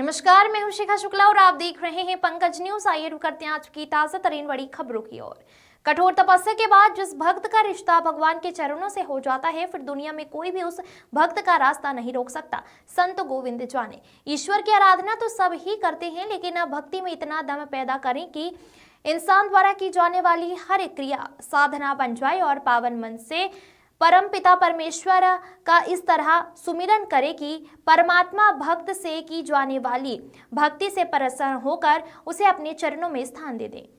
नमस्कार, मैं हूं शिखा शुक्ला और आप देख रहे हैं पंकज न्यूज। आइए रुक करते हैं आज की ताजा तरीन बड़ी खबरों की ओर। कठोर तपस्या के बाद जिस भक्त का रिश्ता भगवान के चरणों से हो जाता है, फिर दुनिया में कोई भी उस भक्त का रास्ता नहीं रोक सकता। संत गोविंद जाने, ईश्वर की आराधना तो सब ही करते हैं, लेकिन अब भक्ति में इतना दम पैदा करें कि इंसान द्वारा की जाने वाली हर एक क्रिया साधना बन जाए और पावन मन से परम पिता परमेश्वर का इस तरह सुमिरन करे कि परमात्मा भक्त से की जाने वाली भक्ति से प्रसन्न होकर उसे अपने चरणों में स्थान दे दे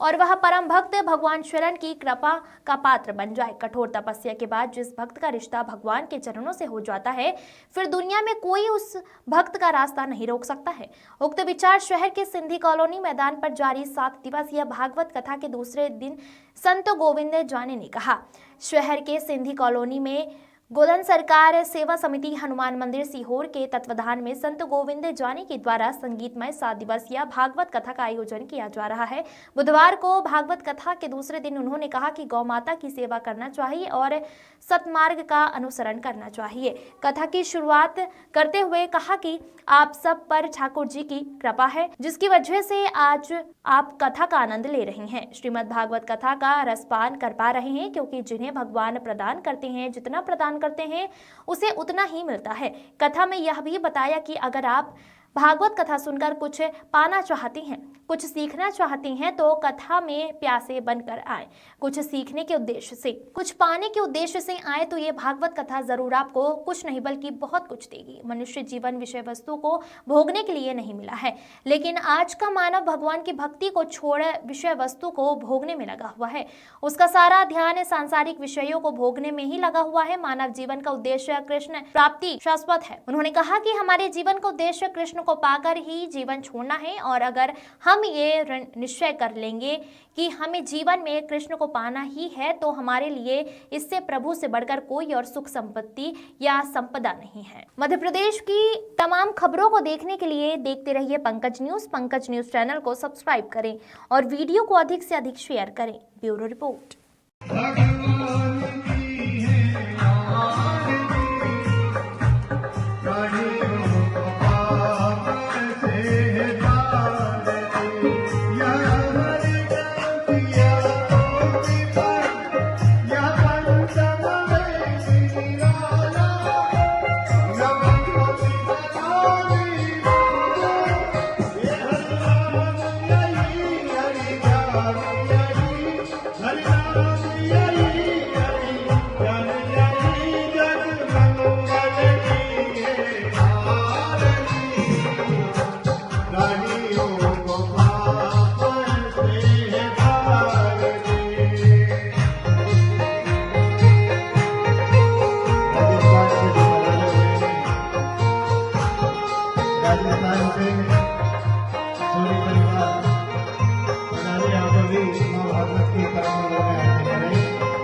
और वह परम भक्त भगवान शरण की कृपा का पात्र बन जाए। कठोर तपस्या के बाद जिस भक्त का रिश्ता भगवान के चरणों से हो जाता है, फिर दुनिया में कोई उस भक्त का रास्ता नहीं रोक सकता है। उक्त विचार शहर के सिंधी कॉलोनी मैदान पर जारी 7 दिवसीय भागवत कथा के दूसरे दिन संत गोविंद जाने ने कहा। शहर के सिंधी कॉलोनी में गोधन सरकार सेवा समिति हनुमान मंदिर सीहोर के तत्वाधान में संत गोविंद जाने के द्वारा संगीतमय 7 दिवसीय भागवत कथा का आयोजन किया जा रहा है। बुधवार को भागवत कथा के दूसरे दिन उन्होंने कहा कि गौ माता की सेवा करना चाहिए और सतमार्ग का अनुसरण करना चाहिए। कथा की शुरुआत करते हुए कहा कि आप सब पर ठाकुर जी की कृपा है, जिसकी वजह से आज आप कथा का आनंद ले रहे हैं। श्रीमद् भागवत कथा का रसपान कर पा रहे हैं, क्योंकि जिन्हें भगवान प्रदान करते हैं, जितना प्रदान करते हैं उसे उतना ही मिलता है। कथा में यह भी बताया कि अगर आप भागवत कथा सुनकर कुछ पाना चाहती हैं, कुछ सीखना चाहती हैं, तो कथा में प्यासे बनकर आए। कुछ सीखने के उद्देश्य से, कुछ पाने के उद्देश्य से आए तो ये भागवत कथा जरूर आपको कुछ नहीं बल्कि बहुत कुछ देगी। मनुष्य जीवन विषय वस्तु को भोगने के लिए नहीं मिला है, लेकिन आज का मानव भगवान की भक्ति को छोड़ विषय वस्तु को भोगने में लगा हुआ है। उसका सारा ध्यान सांसारिक विषयों को भोगने में ही लगा हुआ है। मानव जीवन का उद्देश्य कृष्ण प्राप्ति शाश्वत है। उन्होंने कहा कि हमारे जीवन का उद्देश्य कृष्ण को पाकर ही जीवन छोड़ना है, और अगर हम ये निश्चय कर लेंगे कि हमें जीवन में कृष्ण को पाना ही है, तो हमारे लिए इससे प्रभु से बढ़कर कोई और सुख संपत्ति या संपदा नहीं है। मध्य प्रदेश की तमाम खबरों को देखने के लिए देखते रहिए Pankaj news. Pankaj news channel को सब्सक्राइब करें और वीडियो को अधिक से अधिक शेयर करें। Bureau report.